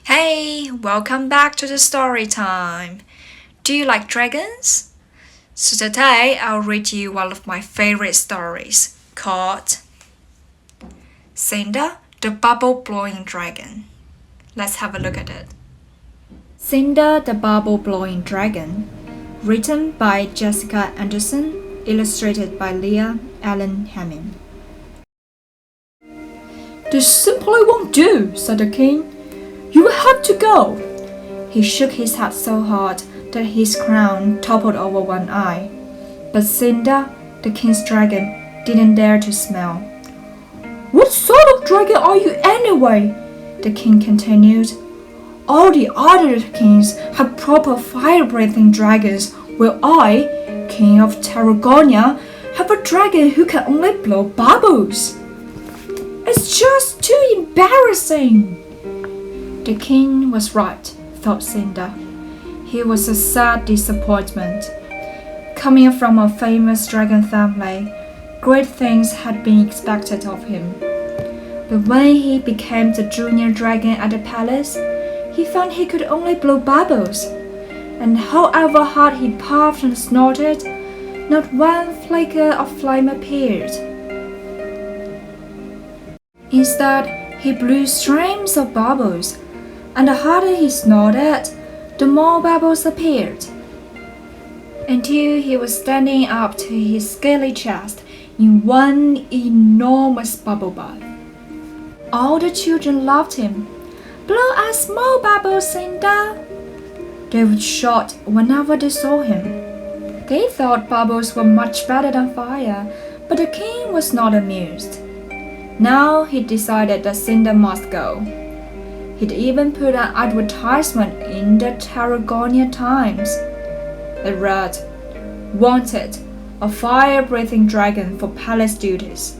Hey, welcome back to the story time. Do you like dragons? So today I'll read you one of my favorite stories called Cinder, the Bubble Blowing Dragon. Let's have a look at it. Cinder, the Bubble Blowing Dragon, written by Jessica Anderson, illustrated by Leah Allen Hammond. This simply won't do, said the king. You will have to go. He shook his head so hard that his crown toppled over one eye. But Cinder, the king's dragon, didn't dare to smile. What sort of dragon are you anyway? The king continued. All the other kings have proper fire-breathing dragons, while I, king of Tarragona, have a dragon who can only blow bubbles. It's just too embarrassing. The king was right, thought Cinder. He was a sad disappointment. Coming from a famous dragon family, great things had been expected of him. But when he became the junior dragon at the palace, he found he could only blow bubbles. And however hard he puffed and snorted, not one flicker of flame appeared. Instead, he blew streams of bubbles, and the harder he snorted, the more bubbles appeared, until he was standing up to his scaly chest in one enormous bubble bath. All the children loved him. Blow us more bubbles, Cinder, they would shout whenever they saw him. They thought bubbles were much better than fire, but the king was not amused. Now he decided that Cinder must go. He'd even put an advertisement in the Tarragona Times. It read, "Wanted, a fire-breathing dragon for palace duties.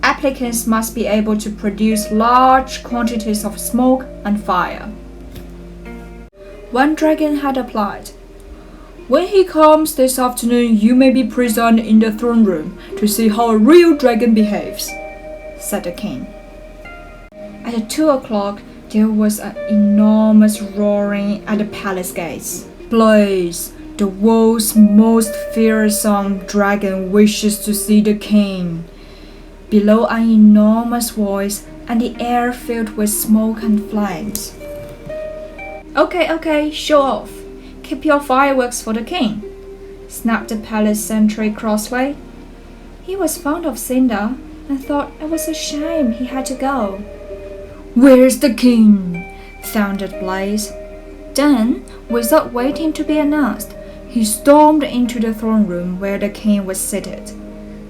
Applicants must be able to produce large quantities of smoke and fire." One dragon had applied. When he comes this afternoon, you may be present in the throne room to see how a real dragon behaves, said the king. At 2 o'clock, there was an enormous roaring at the palace gates. Blaze, the world's most fearsome dragon wishes to see the king. Below an enormous voice and the air filled with smoke and flames. Okay, show off. Keep your fireworks for the king, snapped the palace sentry crossly. He was fond of Cinder and thought it was a shame he had to go. Where's the king? Thundered Blaze. Then, without waiting to be announced, he stormed into the throne room where the king was seated.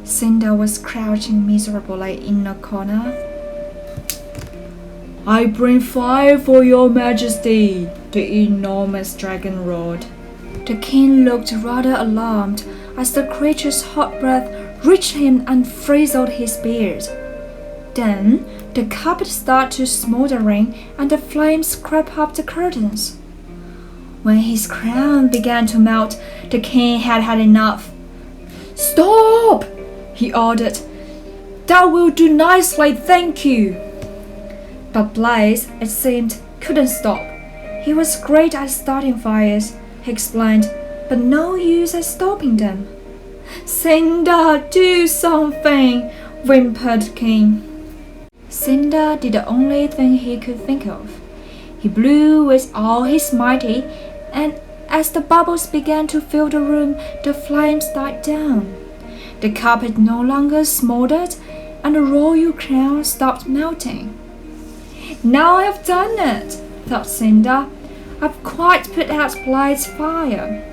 Cinder was crouching miserably in a corner. I bring fire for your majesty, the enormous dragon roared. The king looked rather alarmed as the creature's hot breath reached him and frizzled his beard. Then, the carpet started to smoldering and the flames crept up the curtains. When his crown began to melt, the king had had enough. Stop! He ordered. That will do nicely, thank you. But Blaze, it seemed, couldn't stop. He was great at starting fires, he explained, but no use at stopping them. Cinder, do something, whimpered the king. Cinder did the only thing he could think of. He blew with all his might, and as the bubbles began to fill the room, the flames died down. The carpet no longer smoldered, and the royal crown stopped melting. Now I've done it, thought Cinder. I've quite put out Blaze's fire.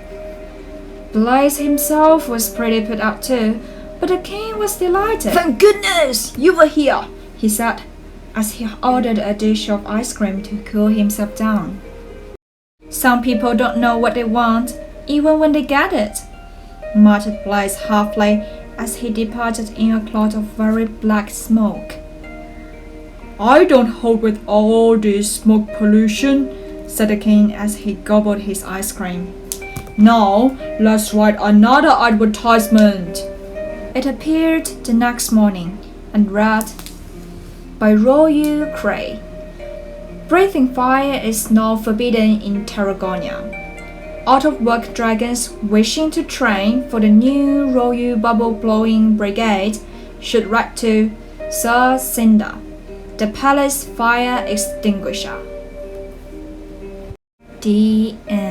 Blaze himself was pretty put out too, but the king was delighted. Thank goodness you were here, he said, as he ordered a dish of ice cream to cool himself down. Some people don't know what they want, even when they get it, muttered Blaze halfly as he departed in a cloud of very black smoke. I don't hold with all this smoke pollution, said the king as he gobbled his ice cream. Now, let's write another advertisement. It appeared the next morning and read, by Royal Cray. breathing fire is not forbidden in Tarragona. Out-of-work dragons wishing to train for the new Royal Bubble-Blowing Brigade should write to Sir Cinder, the palace fire extinguisher. The end.